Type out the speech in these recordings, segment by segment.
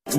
Hello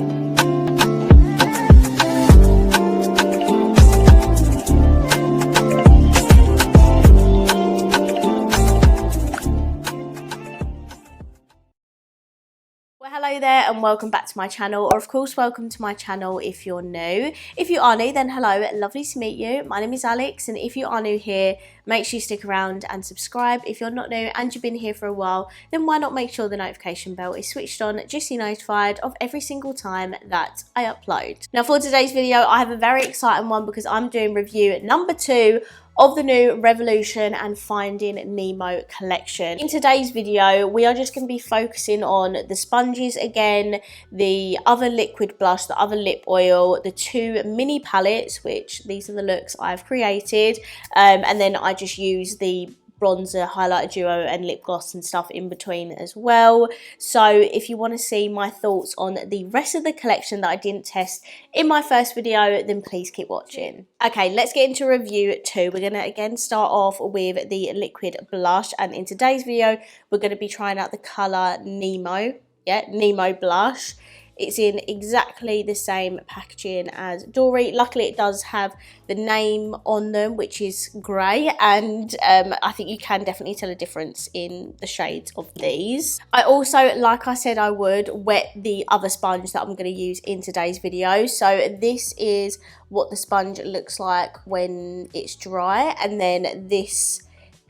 there and welcome back to my channel, or of course welcome to my channel if you're new. If you are new, then hello, lovely to meet you. My name is Alex, and if you are new here, make sure you stick around and subscribe. If you're not new and you've been here for a while, then why not make sure the notification bell is switched on just so you're notified of every single time that I upload. Now for today's video, I have a very exciting one because I'm doing review number 2 of the new Revolution and Finding Nemo collection. In today's video, we are just going to be focusing on the sponges again, the other liquid blush, the other lip oil, the 2 mini palettes, which these are the looks I've created, and then I just use the bronzer, highlighter duo and lip gloss and stuff in between as well. So if you want to see my thoughts on the rest of the collection that I didn't test in my first video, then please keep watching. Okay, let's get into review 2. We're going to again start off with the liquid blush, and in today's video we're going to be trying out the colour Nemo. Yeah, Nemo blush. It's in exactly the same packaging as Dory. Luckily, it does have the name on them, which is grey, and I think you can definitely tell a difference in the shades of these. I also, like I said I would, wet the other sponge that I'm going to use in today's video. So this is what the sponge looks like when it's dry, and then this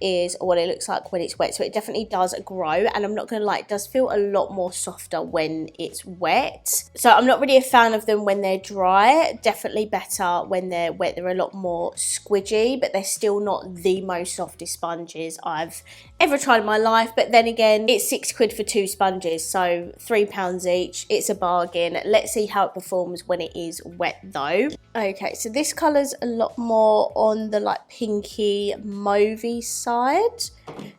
is what it looks like when it's wet. So it definitely does grow, and I'm not gonna lie, it does feel a lot more softer when it's wet. So I'm not really a fan of them when they're dry. Definitely better when they're wet. They're a lot more squidgy, but they're still not the most softest sponges I've ever tried in my life. But then again, it's £6 for 2 sponges, so £3 each. It's a bargain. Let's see how it performs when it is wet though. Okay, so this colour's a lot more on the like pinky mauvey side.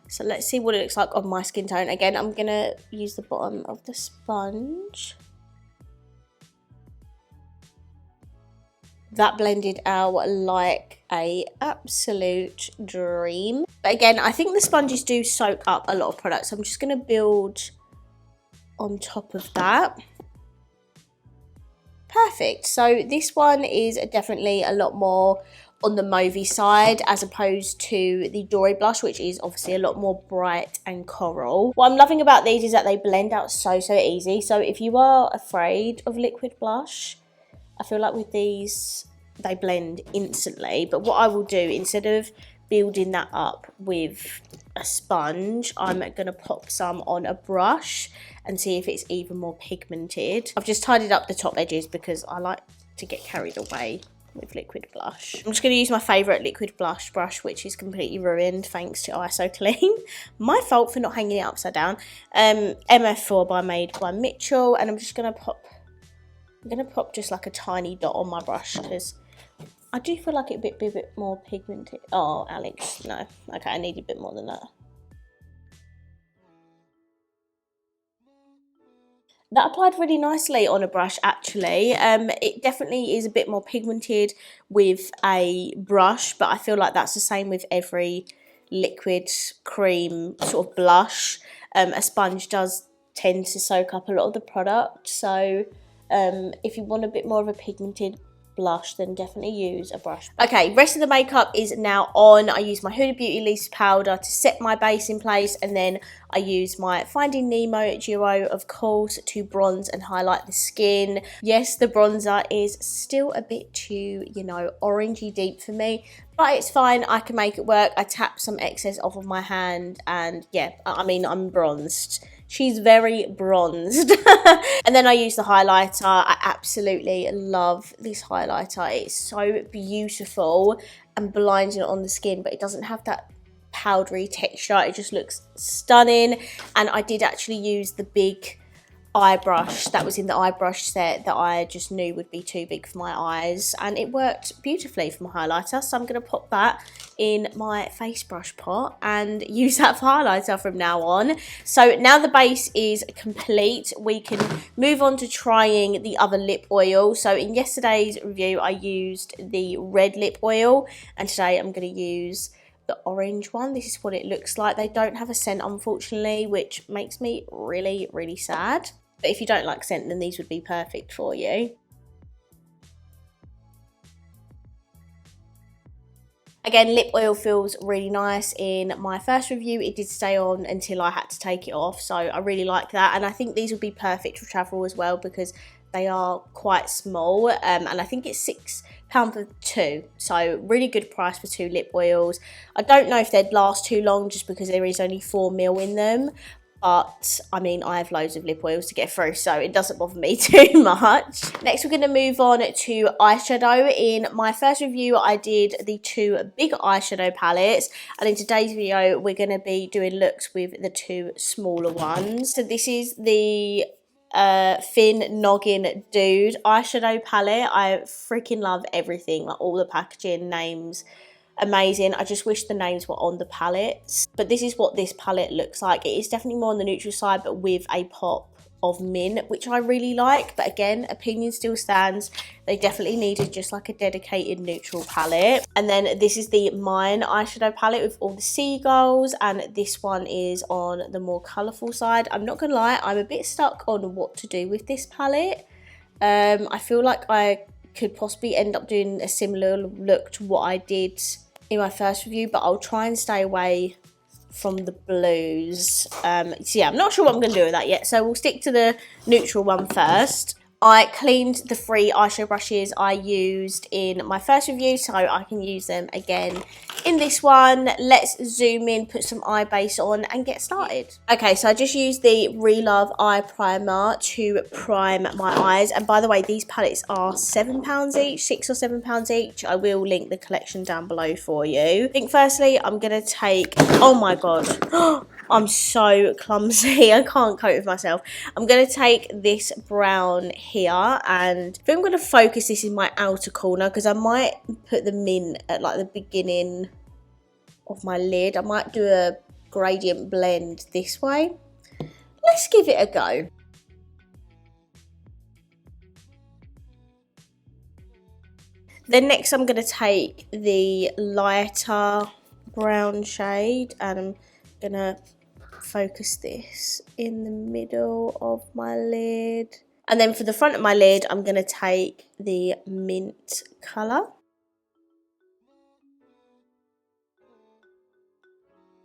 So let's see what it looks like on my skin tone. Again, I'm gonna use the bottom of the sponge. That blended out like a absolute dream. But again, I think the sponges do soak up a lot of products. So I'm just gonna build on top of that. Perfect. So this one is definitely a lot more on the mauvey side as opposed to the Dory blush, which is obviously a lot more bright and coral. What I'm loving about these is that they blend out so easy. So if you are afraid of liquid blush, I feel like with these they blend instantly. But what I will do, instead of building that up with a sponge, I'm going to pop some on a brush and see if it's even more pigmented. I've just tidied up the top edges because I like to get carried away with liquid blush. I'm just going to use my favourite liquid blush brush, which is completely ruined thanks to ISO Clean. My fault for not hanging it upside down. MF4 made by Mitchell, and I'm just going to pop just like a tiny dot on my brush because I do feel like it'd be a bit more pigmented. Oh, Alex, no. Okay, I need a bit more than that. That applied really nicely on a brush, actually. It definitely is a bit more pigmented with a brush, but I feel like that's the same with every liquid cream sort of blush. A sponge does tend to soak up a lot of the product, so if you want a bit more of a pigmented blush, then definitely use a brush. Okay, rest of the makeup is now on. I use my Huda Beauty loose powder to set my base in place, and then I use my Finding Nemo duo, of course, to bronze and highlight the skin. Yes, the bronzer is still a bit too, you know, orangey deep for me, but it's fine. I can make it work. I tap some excess off of my hand, and yeah, I mean, I'm bronzed. She's very bronzed. And then I use the highlighter. I absolutely love this highlighter. It's so beautiful and blinding on the skin, but it doesn't have that powdery texture. It just looks stunning. And I did actually use the big eye brush that was in the eye brush set that I just knew would be too big for my eyes, and it worked beautifully for my highlighter. So I'm going to pop that in my face brush pot and use that for highlighter from now on. So now the base is complete, we can move on to trying the other lip oil. So in yesterday's review I used the red lip oil, and today I'm going to use the orange one. This is what it looks like. They don't have a scent, unfortunately, which makes me really sad. But if you don't like scent, then these would be perfect for you. Again, lip oil feels really nice. In my first review, it did stay on until I had to take it off, so I really like that. And I think these would be perfect for travel as well because they are quite small, and I think it's £6 for 2, so really good price for 2 lip oils. I don't know if they'd last too long just because there is only 4ml in them, but I mean, I have loads of lip oils to get through, so it doesn't bother me too much. Next, we're going to move on to eyeshadow. In my first review, I did the 2 big eyeshadow palettes, and in today's video, we're going to be doing looks with the 2 smaller ones. So this is the Thin Noggin Dude eyeshadow palette. I freaking love everything, like all the packaging, names, amazing. I just wish the names were on the palettes, but this is what this palette looks like. It is definitely more on the neutral side, but with a pop of mint, which I really like. But again, opinion still stands. They definitely needed just like a dedicated neutral palette. And then this is the Mine eyeshadow palette with all the seagulls, and this one is on the more colourful side. I'm not gonna lie, I'm a bit stuck on what to do with this palette. I feel like I could possibly end up doing a similar look to what I did in my first review, but I'll try and stay away from the blues. So yeah, I'm not sure what I'm going to do with that yet, so we'll stick to the neutral one first. I cleaned the 3 eyeshadow brushes I used in my first review, so I can use them again in this one. Let's zoom in, put some eye base on and get started. Okay, so I just used the Relove Eye Primer to prime my eyes. And by the way, these palettes are £7 each, £6 or £7 each. I will link the collection down below for you. I think firstly, I'm going to take, oh my god, I'm so clumsy, I can't cope with myself. I'm going to take this brown here, and I think I'm going to focus this in my outer corner because I might put the mint at like the beginning of my lid. I might do a gradient blend this way. Let's give it a go. Then next I'm going to take the lighter brown shade and I'm going to focus this in the middle of my lid. And then for the front of my lid, I'm going to take the mint colour.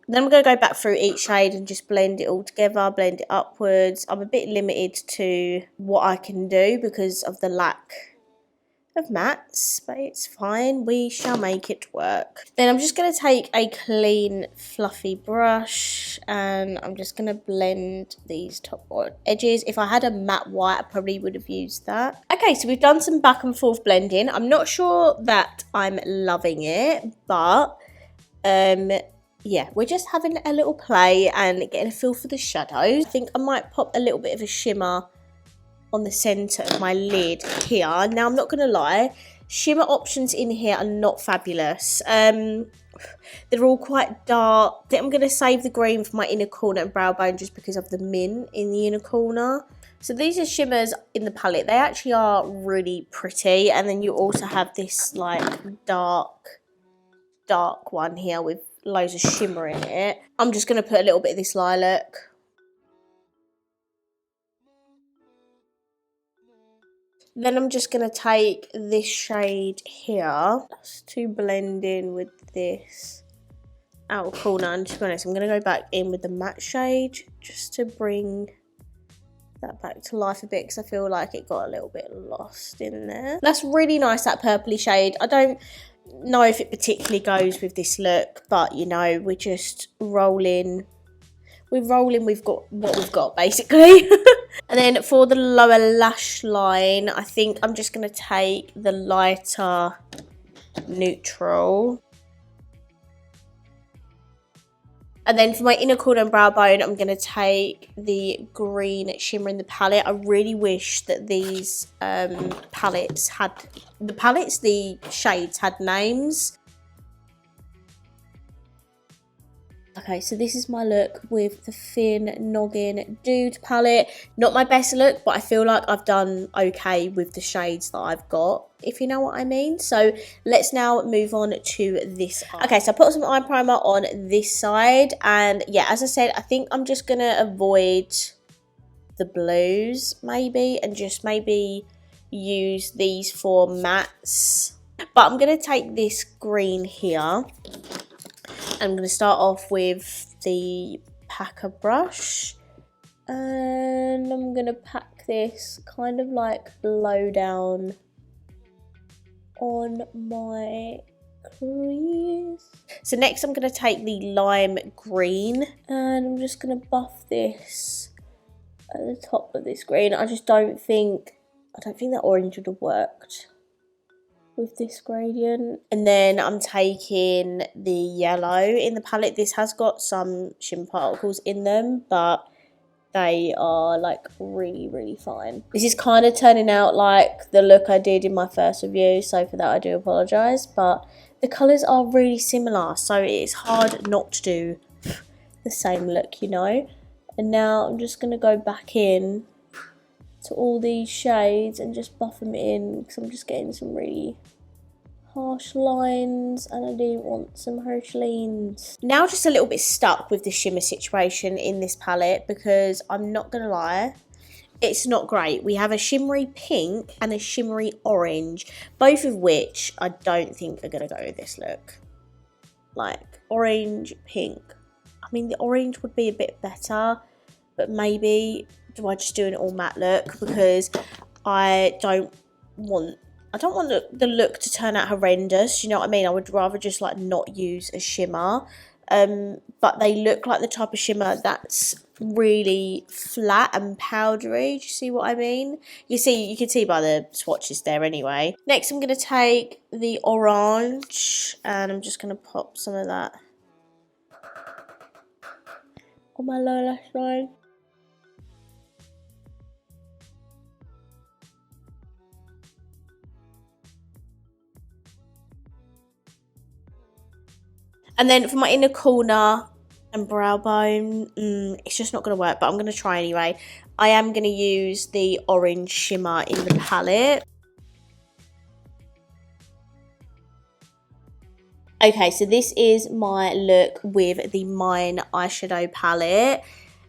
Then I'm going to go back through each shade and just blend it all together, blend it upwards. I'm a bit limited to what I can do because of the lack of mattes, but it's fine. We shall make it work. Then I'm just going to take a clean, fluffy brush and I'm just going to blend these top edges. If I had a matte white, I probably would have used that. Okay, so we've done some back and forth blending. I'm not sure that I'm loving it, but yeah, we're just having a little play and getting a feel for the shadows. I think I might pop a little bit of a shimmer on the centre of my lid here. Now, I'm not going to lie, shimmer options in here are not fabulous. They're all quite dark. I think I'm going to save the green for my inner corner and brow bone just because of the mint in the inner corner. So these are shimmers in the palette. They actually are really pretty. And then you also have this like dark one here with loads of shimmer in it. I'm just going to put a little bit of this lilac. Then I'm just going to take this shade here just to blend in with this outer corner. And to be honest, I'm going to go back in with the matte shade just to bring that back to life a bit because I feel like it got a little bit lost in there. That's really nice, that purpley shade. I don't know if it particularly goes with this look, but you know, we're just rolling. We've got what we've got basically. And then for the lower lash line, I think I'm just going to take the lighter neutral. And then for my inner corner and brow bone, I'm going to take the green shimmer in the palette. I really wish that these the shades had names. Okay, so this is my look with the Thin Noggin Dude palette. Not my best look, but I feel like I've done okay with the shades that I've got, if you know what I mean. So let's now move on to this eye. Okay, so I put some eye primer on this side. And yeah, as I said, I think I'm just going to avoid the blues maybe, and just maybe use these 4 mattes. But I'm going to take this green here. I'm going to start off with the packer brush. And I'm going to pack this kind of like low down on my crease. So next I'm going to take the lime green and I'm just going to buff this at the top of this green. I don't think that orange would have worked with this gradient. And then I'm taking the yellow in the palette. This has got some shimmer particles in them, but they are like really fine. This is kind of turning out like the look I did in my first review, so for that I do apologise, but the colours are really similar, so it's hard not to do the same look, you know. And now I'm just going to go back in to all these shades and just buff them in, because I'm just getting some really harsh lines and I do want some harsh lines. Now just a little bit stuck with the shimmer situation in this palette, because I'm not going to lie, it's not great. We have a shimmery pink and a shimmery orange, both of which I don't think are going to go with this look. Like orange, pink. I mean, the orange would be a bit better, but maybe do I just do an all matte look, because I don't want the look to turn out horrendous, you know what I mean? I would rather just like not use a shimmer. But they look like the type of shimmer that's really flat and powdery. Do you see what I mean? You can see by the swatches there anyway. Next I'm going to take the orange and I'm just going to pop some of that on my lower lash line. And then for my inner corner and brow bone, it's just not going to work, but I'm going to try anyway. I am going to use the orange shimmer in the palette. Okay, so this is my look with the Mine eyeshadow palette.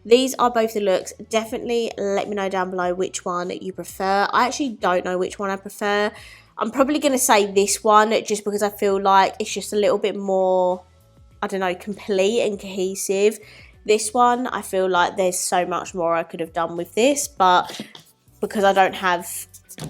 These are both the looks. Definitely let me know down below which one you prefer. I actually don't know which one I prefer. I'm probably going to say this one just because I feel like it's just a little bit more, I don't know, complete and cohesive. This one, I feel like there's so much more I could have done with this, but because I don't have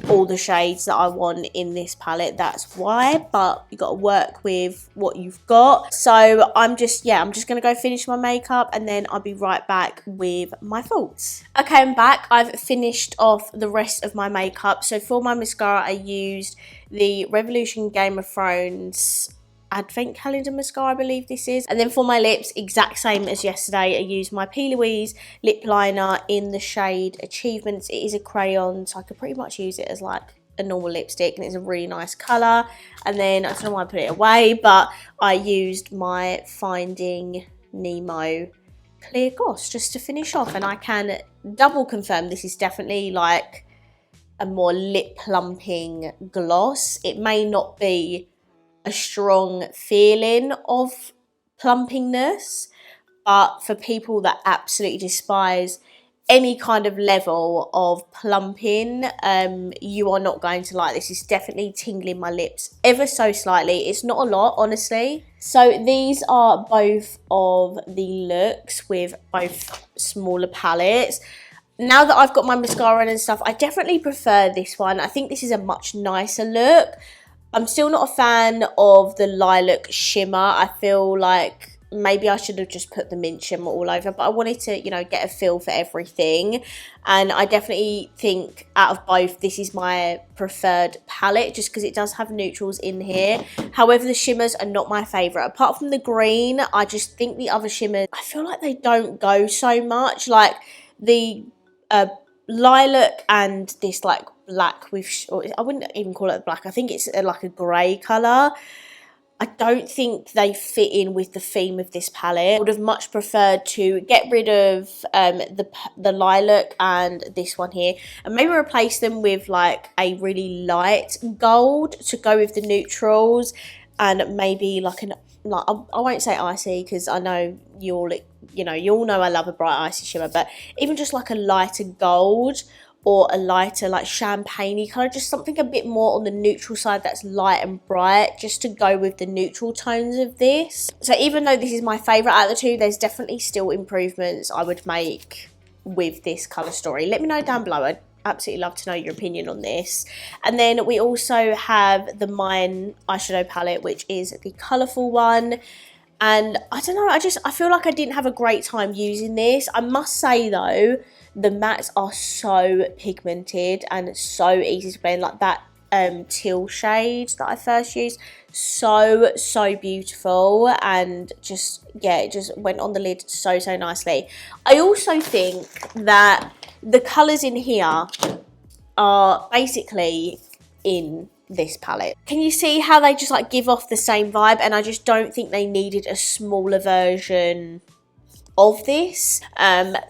all the shades that I want in this palette, that's why. But you got to work with what you've got. So I'm just gonna go finish my makeup and then I'll be right back with my thoughts. Okay, I'm back. I've finished off the rest of my makeup. So for my mascara, I used the Revolution Game of Thrones Advent Calendar mascara, I believe this is. And then for my lips, exact same as yesterday, I used my P. Louise lip liner in the shade Achievements. It is a crayon, so I could pretty much use it as like a normal lipstick, and it's a really nice colour. And then, I don't know why I put it away, but I used my Finding Nemo clear gloss just to finish off. And I can double confirm this is definitely like a more lip plumping gloss. It may not be a strong feeling of plumpingness, but for people that absolutely despise any kind of level of plumping, you are not going to like this. It's definitely tingling my lips ever so slightly. It's not a lot, honestly. So these are both of the looks with both smaller palettes. Now that I've got my mascara and stuff, I definitely prefer this one. I think this is a much nicer look. I'm still not a fan of the lilac shimmer. I feel like maybe I should have just put the mint shimmer all over, but I wanted to, you know, get a feel for everything. And I definitely think out of both, this is my preferred palette just because it does have neutrals in here. However, the shimmers are not my favourite. Apart from the green, I just think the other shimmers, I feel like they don't go so much. Like the lilac and this like black with, I wouldn't even call it black, I think it's like a grey colour. I don't think they fit in with the theme of this palette. I would have much preferred to get rid of the lilac and this one here and maybe replace them with like a really light gold to go with the neutrals, and maybe like I won't say icy because I know you all you know, you all know I love a bright icy shimmer, but even just like a lighter gold or a lighter like champagne-y colour, just something a bit more on the neutral side that's light and bright, just to go with the neutral tones of this. So even though this is my favourite out of the two, there's definitely still improvements I would make with this colour story. Let me know down below. I'd absolutely love to know your opinion on this. And then we also have the Mine eyeshadow palette, which is the colourful one. And I don't know, I feel like I didn't have a great time using this. I must say though, the mattes are so pigmented and so easy to blend. Like that teal shade that I first used, so beautiful, and just, yeah, it just went on the lid so nicely. I also think that the colours in here are basically in this palette. Can you see how they just like give off the same vibe? And I just don't think they needed a smaller version of this.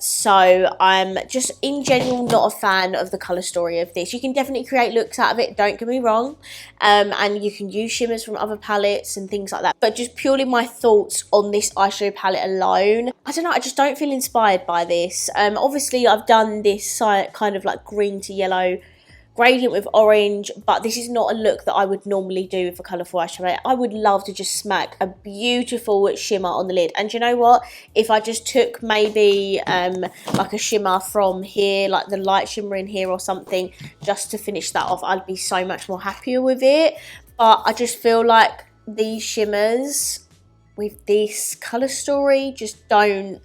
So I'm just in general not a fan of the colour story of this. You can definitely create looks out of it, don't get me wrong, and you can use shimmers from other palettes and things like that, but just purely my thoughts on this eyeshadow palette alone, I don't know, I just don't feel inspired by this. Obviously I've done this kind of like green to yellow gradient with orange, but this is not a look that I would normally do with a colourful eyeshadow. I would love to just smack a beautiful shimmer on the lid. And do you know what? If I just took maybe like a shimmer from here, like the light shimmer in here or something, just to finish that off, I'd be so much more happier with it. But I just feel like these shimmers with this colour story just don't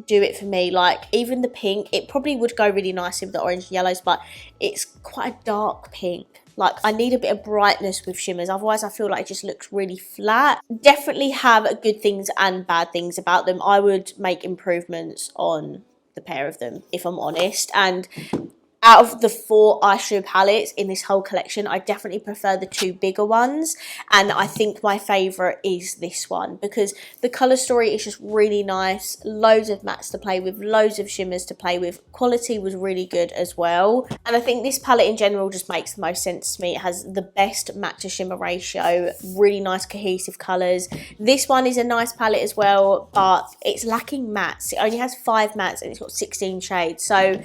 do it for me. Like even the pink, it probably would go really nicely with the orange and yellows, but it's quite a dark pink. Like I need a bit of brightness with shimmers, otherwise I feel like it just looks really flat. Definitely have good things and bad things about them. I would make improvements on the pair of them, if I'm honest. And out of the 4 eyeshadow palettes in this whole collection, I definitely prefer the 2 bigger ones, and I think my favourite is this one because the colour story is just really nice, loads of mattes to play with, loads of shimmers to play with, quality was really good as well, and I think this palette in general just makes the most sense to me. It has the best matte to shimmer ratio, really nice cohesive colours. This one is a nice palette as well, but it's lacking mattes. It only has 5 mattes and it's got 16 shades, so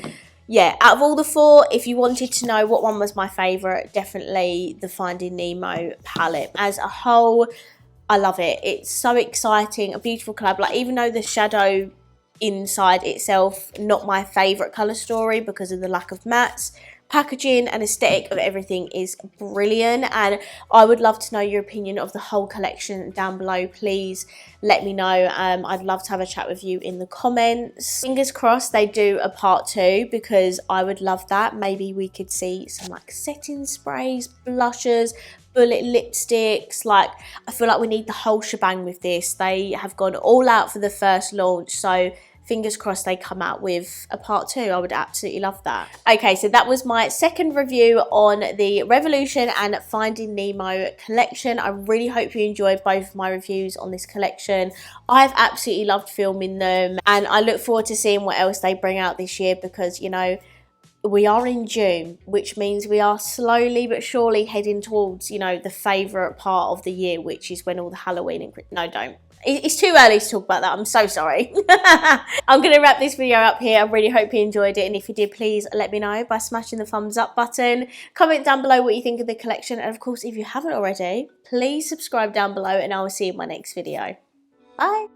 yeah, out of all the 4, if you wanted to know what one was my favourite, definitely the Finding Nemo palette. As a whole, I love it. It's so exciting, a beautiful collab. Like even though the shadow inside itself, not my favourite colour story because of the lack of mattes, packaging and aesthetic of everything is brilliant, and I would love to know your opinion of the whole collection down below. Please let me know. I'd love to have a chat with you in the comments. Fingers crossed they do a part 2 because I would love that. Maybe we could see some like setting sprays, blushers, bullet lipsticks. Like I feel like we need the whole shebang with this. They have gone all out for the first launch, so fingers crossed they come out with a part 2. I would absolutely love that. Okay, so that was my second review on the Revolution and Finding Nemo collection. I really hope you enjoyed both of my reviews on this collection. I've absolutely loved filming them, and I look forward to seeing what else they bring out this year because, you know, we are in June, which means we are slowly but surely heading towards, you know, the favourite part of the year, which is when all the Halloween and... No, don't. It's too early to talk about that. I'm so sorry. I'm going to wrap this video up here. I really hope you enjoyed it. And if you did, please let me know by smashing the thumbs up button. Comment down below what you think of the collection. And of course, if you haven't already, please subscribe down below and I will see you in my next video. Bye.